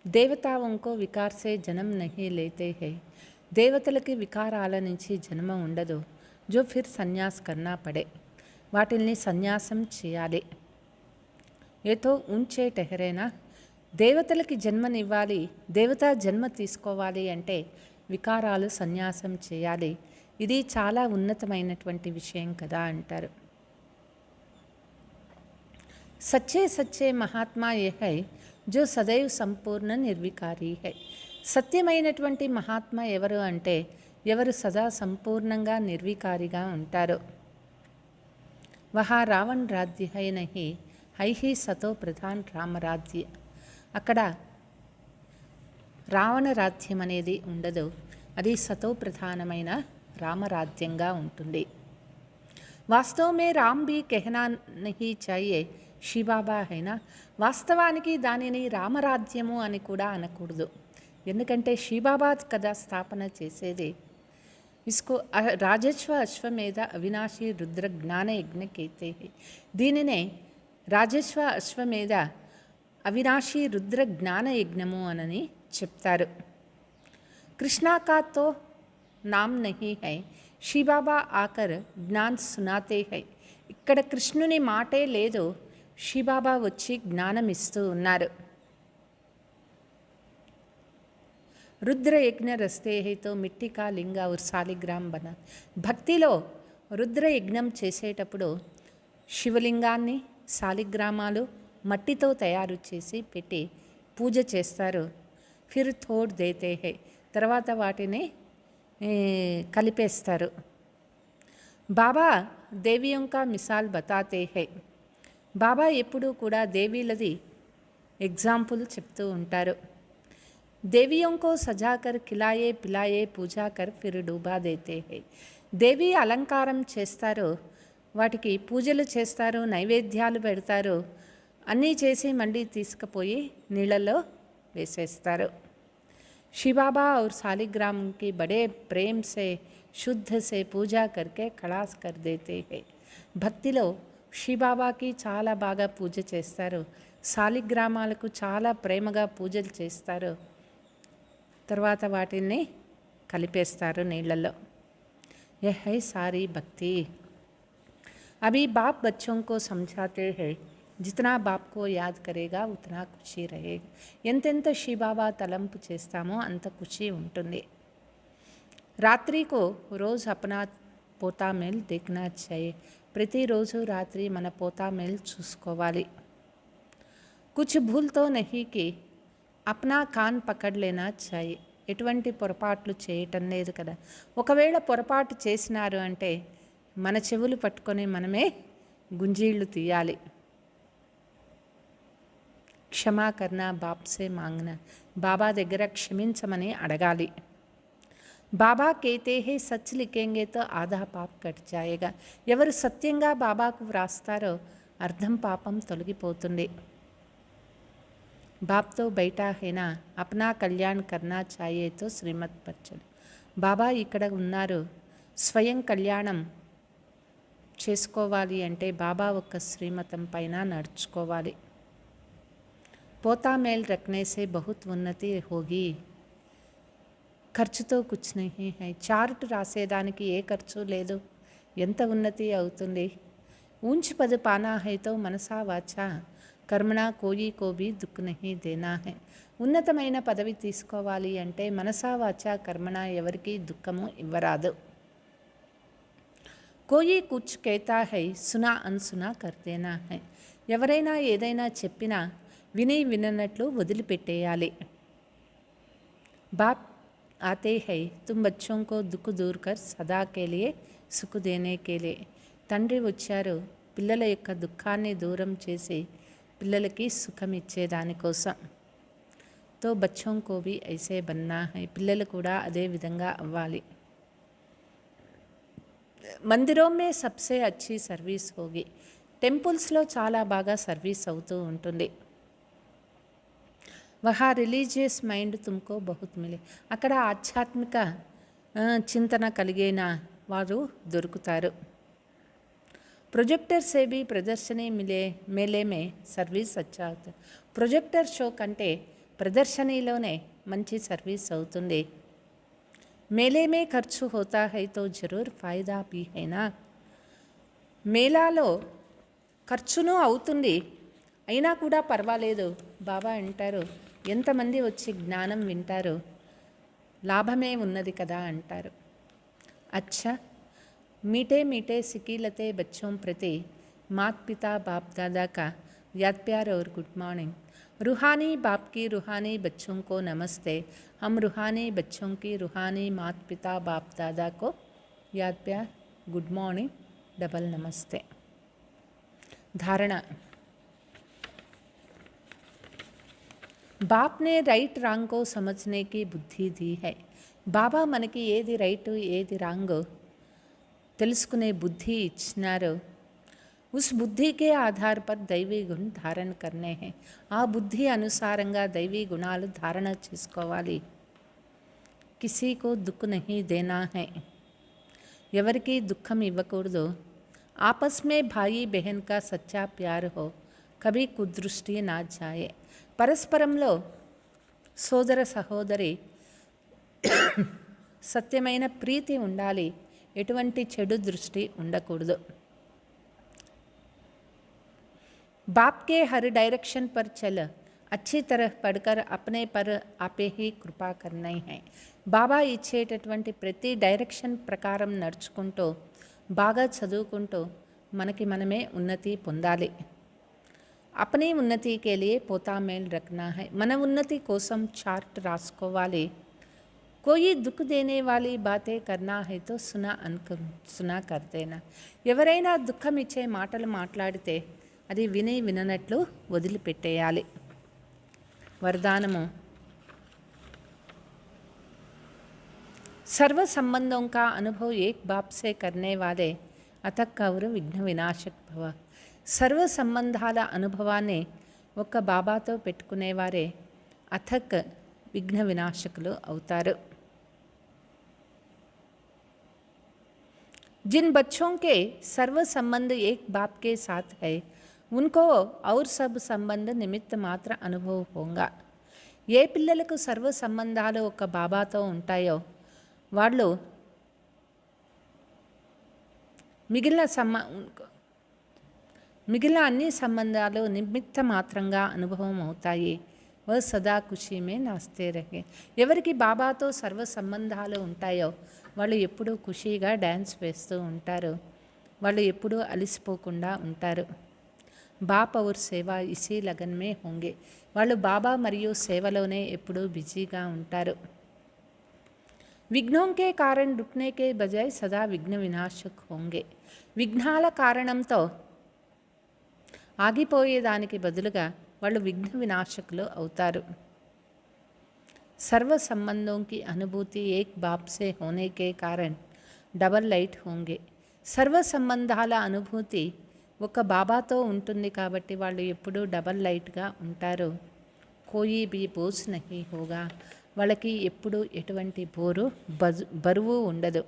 దేవతాओं को विकार से जन्म नहीं लेते हैं. దేవతలకి వికారాల నుంచి జన్మ ఉండదు. జో ఫిర్ సన్యాస్ కర్నా పడే. వాటిల్ని సన్యాసం చేయాలి. ఏతో ఉంచే టెహరేనా. దేవతలకి జన్మనివ్వాలి, దేవతా జన్మ తీసుకోవాలి అంటే వికారాలు సన్యాసం చేయాలి. ఇది చాలా ఉన్నతమైనటువంటి విషయం కదా అంటారు. సచ్చే సచ్చే మహాత్మా ఏ హై జో సదైవ్ సంపూర్ణ నిర్వికారీ హై. సత్యమైనటువంటి మహాత్మ ఎవరు అంటే ఎవరు సదా సంపూర్ణంగా నిర్వికారిగా ఉంటారో. వహా రావణ్ రాజ్య హై నహి హై హి సతో ప్రధాన్ రామరాజ్య. అక్కడ రావణ రాజ్యం అనేది ఉండదు, అది సతో ప్రధానమైన రామరాజ్యంగా ఉంటుంది. వాస్తవ మే రామ్ భీ कहना नहीं चाहिए శివబాబా అయినా వాస్తవానికి దానిని రామరాజ్యము అని కూడా అనకూడదు. ఎందుకంటే శివబాబా కదా స్థాపన చేసేది. इसको రాజస్వ అశ్వమేధ అవినాశి రుద్ర జ్ఞాన యజ్ఞ కేతే. దీనినే రాజస్వ అశ్వమేధ అవినాశి రుద్ర జ్ఞాన యజ్ఞము అని చెప్తారు. కృష్ణా కా తో నామ్ నహీ హై, శివబాబా ఆకర్ జ్ఞాన్ సునాతే హై. ఇక్కడ కృష్ణుని మాటే లేదు, శివబాబా వచ్చి జ్ఞానం ఇస్తూ ఉన్నారు. రుద్ర యజ్ఞ రస్తే హైతో మిట్టి కా లింగ और సాలిగ్రామ్ బన. భక్తిలో రుద్ర యజ్ఞం చేసేటప్పుడు శివలింగాన్ని సాలిగ్రామాలు మట్టితో తయారు చేసి పెట్టి పూజ చేస్తారు. ఫిర్ థోడ్ దేతే హై, తర్వాత వాటిని కలిపేస్తారు. బాబా దేవియోం కా మిసాల్ బతాతే హై. బాబా ఎప్పుడూ కూడా దేవీలది ఎగ్జాంపుల్ చెప్తూ ఉంటారు. దేవియోం కో సజాకర్ ఖిలాయే పిలాయే పూజా కర్ ఫిర్ డూబా దేతే హై. దేవి అలంకారం చేస్తారు, వాటికి పూజలు చేస్తారు, నైవేద్యాలు పెడతారు, అన్నీ చేసి మళ్ళీ తీసుకుపోయి నీళ్ళలో వేసేస్తారు. शिवबाबा और सालिग्राम की बड़े प्रेम से शुद्ध से पूजा करके खलास कर देते हैं. భక్తిలో శివబాబాకి చాలా బాగా పూజ చేస్తారు, సాలిగ్రామాలకు చాలా ప్రేమగా పూజలు చేస్తారు, తర్వాత వాటిని కలిపేస్తారు నీళ్ళల్లో. यह है सारी भक्ति. अभी बाप बच्चों को समझाते हैं, जितना बाप को याद करेगा उतना खुशी रहेगा. ఎంతెంత శివబాబా తలంపు చేస్తామో అంత ఖుషి ఉంటుంది. రాత్రికో రోజు అప్నా పోతా మేల్ దేఖ్నా చాయే. ప్రతిరోజు రాత్రి మన పోతా మేల్ చూసుకోవాలి. కుచ్ భూల్తో నహీ కి అప్నా కాన్ పకడ్ లేనా చాయే. ఎటువంటి పొరపాట్లు చేయటం లేదు కదా. ఒకవేళ పొరపాటు చేసినారు అంటే మన చెవులు పట్టుకొని మనమే గుంజీళ్ళు తీయాలి. క్షమా కర్నా బాప్సే మాంగ్నా. బాబా దగ్గర క్షమించమని అడగాలి. బాబా కేతే హే సచ్ లిఖేంగే తో ఆధా పాప్ కట్ జాయేగా. ఎవరు సత్యంగా బాబాకు వ్రాస్తారో అర్ధం పాపం తొలగిపోతుంది. బాప్తో బయటా హేనా అప్నా కళ్యాణ్ కర్నా చాయేతో శ్రీమత్ పచ్చడు. బాబా ఇక్కడ ఉన్నారు, స్వయం కళ్యాణం చేసుకోవాలి అంటే బాబా ఒక్క శ్రీమతం పైన నడుచుకోవాలి. పోతా మేల్ రఖనే సే బహుత్ ఉన్నతి హోగి. ఖర్చుతో కుచ్ నహీ హై. చార్ట్ రాసేదానికి ఏ ఖర్చు లేదు, ఎంత ఉన్నతి అవుతుంది. ఊంచ్ పద్ పానా హైతో మనసా వాచా కర్మణా కోయి కోబీ దుఃఖ నహీ దేనా హై. ఉన్నతమైన పదవి తీసుకోవాలి అంటే మనసా వాచా కర్మణ ఎవరికి దుఃఖము ఇవ్వరాదు. కోయి కుచ్ కేతా హై సునా అన్సునా కర్దేనా హై. ఎవరైనా ఏదైనా చెప్పినా విని విననట్లు వదిలిపెట్టేయాలి. బాప్ ఆతే హై తుమ్ బచ్చోం కో దుఃఖ దూర్ కర్ సదా కే లియే సుఖ దేనే కే లియే. తండ్రి వచ్చారు పిల్లల యొక్క దుఃఖాన్ని దూరం చేసి పిల్లలకి సుఖం ఇచ్చేదానికోసం. తో బచ్చోం కో భీ ఐసే బన్నా హై. పిల్లలు కూడా అదే విధంగా అవ్వాలి. మందిరో మే సబ్సే అచ్చి సర్వీస్ హోగి. టెంపుల్స్లో చాలా బాగా సర్వీస్ అవుతూ ఉంటుంది. వహా రిలీజియస్ మైండ్ తుమ్కో బహుత్ మిలే. అక్కడ ఆధ్యాత్మిక చింతన కలిగిన వారు దొరుకుతారు. ప్రొజెక్టర్ సే భీ ప్రదర్శనీ మేలే మే సర్వీస్ అచ్చా అవుతుంది. ప్రొజెక్టర్ షో కంటే ప్రదర్శనీలోనే మంచి సర్వీస్ అవుతుంది. మేలే మే ఖర్చు హోతా హై తో జరూర్ ఫాయిదా భీ హైనా. మేళాలో ఖర్చును అవుతుంది, అయినా కూడా పర్వాలేదు. బాబా అంటారు ఎంతమంది వచ్చి జ్ఞానం వింటారు, లాభమే ఉన్నది కదా అంటారు. అచ్చా मीठे मीठे सिकीलते बच्चों प्रति माता पिता बाप दादा का याद प्यार और गुड मॉर्निंग. रूहानी बाप की रूहानी बच्चों को नमस्ते. हम रूहानी बच्चों की रूहानी माता पिता बाप दादा को याद प्यार गुड मॉर्निंग डबल नमस्ते. धारणा. बाप ने राइट रॉन्ग को समझने की बुद्धि दी है. బాబా మనకి ఏది రైట్ ఏది రాంగ్ తెలుసుకునే బుద్ధి ఇచ్చినారు. उस बुद्धि के आधार पर దైవీ గుణ ధారణ करने हैं ఆ బుద్ధి అనుసారంగా దైవీ గుణాలు ధారణ చేసుకోవాలి किसी को दुख नहीं देना है ఎవరికి దుఃఖం ఇవ్వకూడదు आपस में भाई बहन का सच्चा प्यार हो कभी कुदृष्टि ना जाए పరస్పరంలో సోదర సహోదరి సత్యమైన ప్రీతి ఉండాలి ఎటువంటి చెడు దృష్టి ఉండకూడదు बाप के हर डायरेक्शन पर चल अच्छी तरह पढ़कर अपने पर आपे ही కృపా करनी है బాబా ఇచ్చేటటువంటి ప్రతి డైరెక్షన్ ప్రకారం నడుచుకుంటూ బాగా చదువుకుంటూ మనకి మనమే ఉన్నతి పొందాలి अपनी उन्नति के लिए पोता मेल रखना है मन उन्नति कोसम चार्ट राసుకోవాలి कोई दुख देने वाली बातें करना है तो सुना कर देना ఎవరైనా దుఃఖం ఇచ్చే మాటలు మాట్లాడితే అది విని విననట్లు వదిలిపెట్టేయాలి वरदानमु सर्व संबंधों का अनुभव एक बाप से करने वाले अतः कौर विघ्न विनाशक भव सर्व संबंधाల అనుభవాన్ని ఒక బాబాతో పెట్టుకునేవారే అథక్ విఘ్న వినాశకులు అవుతారు जिन बच्चों के सर्व संबंध एक बाप के साथ है उनको और सब संबंध निमित्त मात्र अनुभव होगा ఏ పిల్లలకు సర్వ సంబంధాలు ఒక బాబాతో ఉంటాయో వాళ్ళు మిగిలిన అన్ని సంబంధాలు నిమిత్త మాత్రంగా అనుభవం అవుతాయి వह సదా ఖుషీ మే నాస్తే రహే ఎవరికి బాబాతో సర్వ సంబంధాలు ఉంటాయో వాళ్ళు ఎప్పుడూ ఖుషీగా డ్యాన్స్ వేస్తూ ఉంటారు వాళ్ళు ఎప్పుడూ అలిసిపోకుండా ఉంటారు బాప్ और సేవా ఇసీ లగన్ మే హోంగే వాళ్ళు బాబా మరియు సేవలోనే ఎప్పుడూ బిజీగా ఉంటారు విఘ్నోं के कारण रुकने के बजाय सदा विघ्न विनाशक होंगे విఘ్నాల కారణంతో ఆగిపోయేదానికి బదులుగా వాళ్ళు విఘ్న వినాశకులు అవుతారు सर्व संबंधों की अनुभूति एक बाप से होने के कारण डबल लाइट होंगे सर्व సంబంధాల అనుభూతి ఒక బాబాతో ఉంటుంది కాబట్టి వాళ్ళు ఎప్పుడూ డబల్ లైట్గా ఉంటారు కోయి బి బోజ్ నహీ హోగా వాళ్ళకి ఎప్పుడు ఎటువంటి బరువు ఉండదు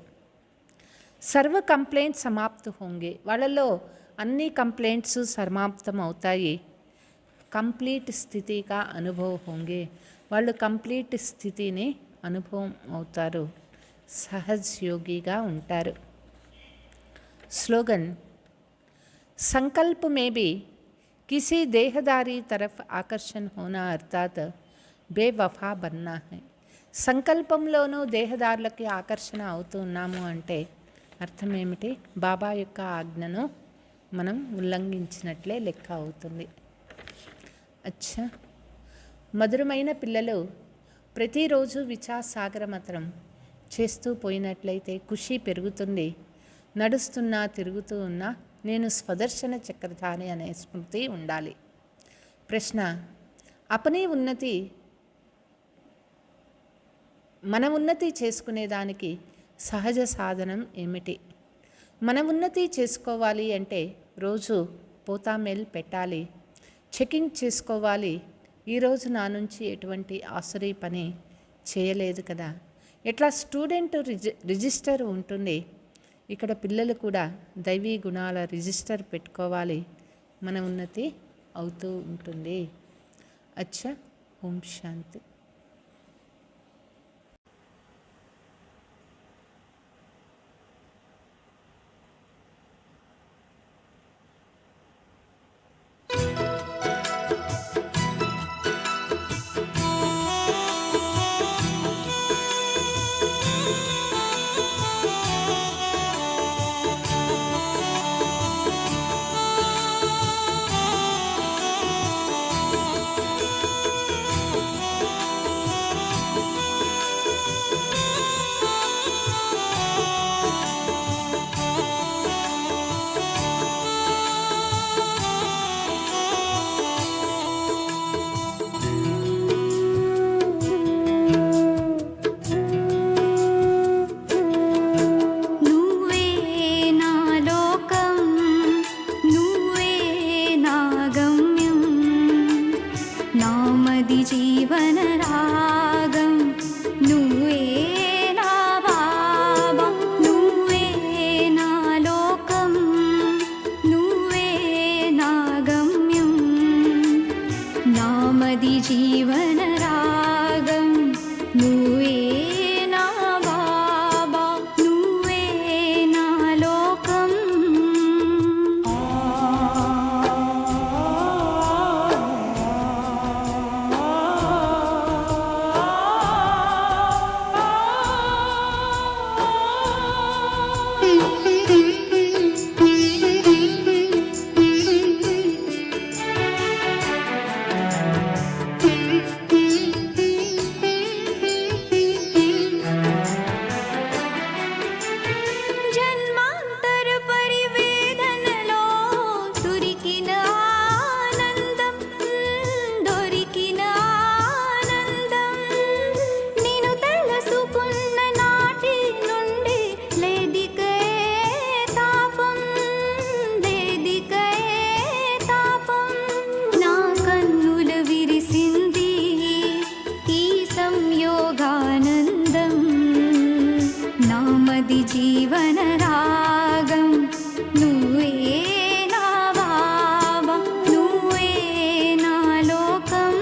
సర్వ కంప్లైంట్ సమాప్త హోంగే వాళ్ళలో అన్ని కంప్లైంట్స్ సమాప్తం అవుతాయి కంప్లీట్ స్థితి కా అనుభవ్ హోంగే వాళ్ళు కంప్లీట్ స్థితిని అనుభవం అవుతారు సహజ్ యోగిగా ఉంటారు స్లోగన్ संकल्प में भी किसी देहदारी तरफ आकर्षण होना अर्थात बेवफा बनना है సంకల్పంలోనూ దేహదారులకి ఆకర్షణ అవుతున్నాము అంటే అర్థం ఏమిటి బాబా యొక్క ఆజ్ఞను మనం ఉల్లంఘించినట్లే లెక్క అవుతుంది అచ్చా మధురమైన పిల్లలు ప్రతిరోజు విచాసాగర మంత్రం చేస్తూ పోయినట్లయితే ఖుషి పెరుగుతుంది నడుస్తున్నా తిరుగుతూ ఉన్నా నేను స్వదర్శన చక్రధారి అనే స్మృతి ఉండాలి ప్రశ్న అపని ఉన్నతి మన ఉన్నతి చేసుకునేదానికి సహజ సాధనం ఏమిటి మన ఉన్నతి చేసుకోవాలి అంటే రోజు పోతామేల్ పెట్టాలి చెకింగ్ చేసుకోవాలి ఈరోజు నా నుంచి ఎటువంటి ఆసురీ పని చేయలేదు కదా ఎట్లా స్టూడెంట్ రిజిస్టర్ ఉంటుంది ఇక్కడ పిల్లలు కూడా దైవీ గుణాల రిజిస్టర్ పెట్టుకోవాలి మన ఉన్నతి అవుతూ ఉంటుంది అచ్చా ఓం శాంతి జీవన రాగం నువ్వే నా బాబా నువ్వే నా లోకం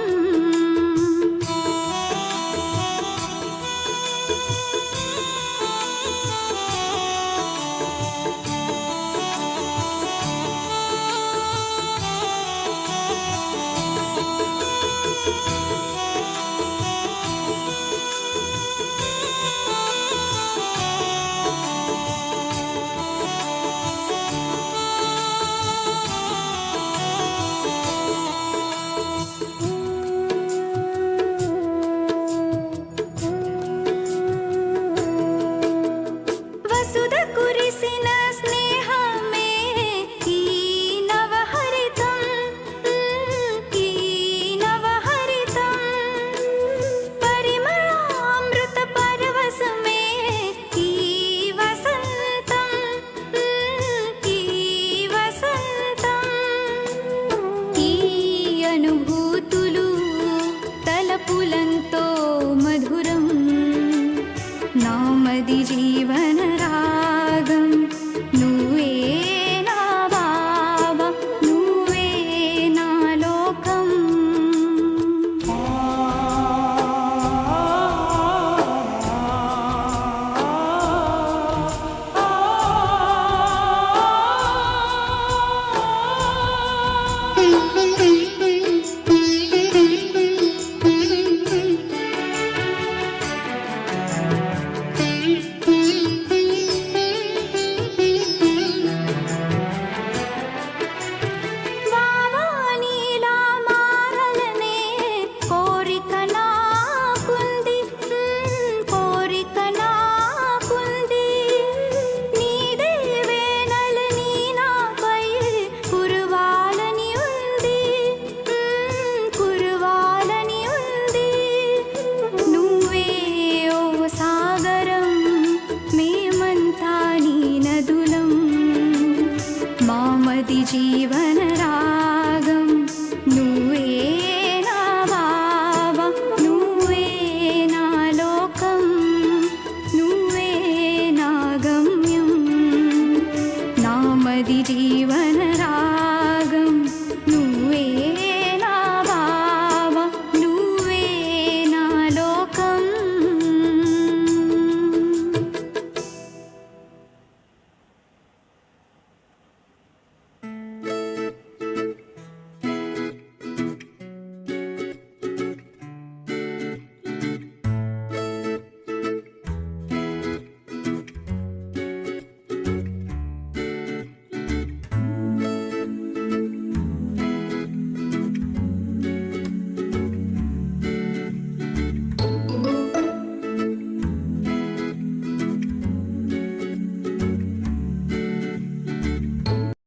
వసుధ కురిసిన స్నేహమే ఈ నవహరితం ఈ నవహరితం పరిమళామృత పరవశమే ఈ వసంతం ఈ వసంతం ఈ అనుభూతులు తలపులంతో మధురం నామది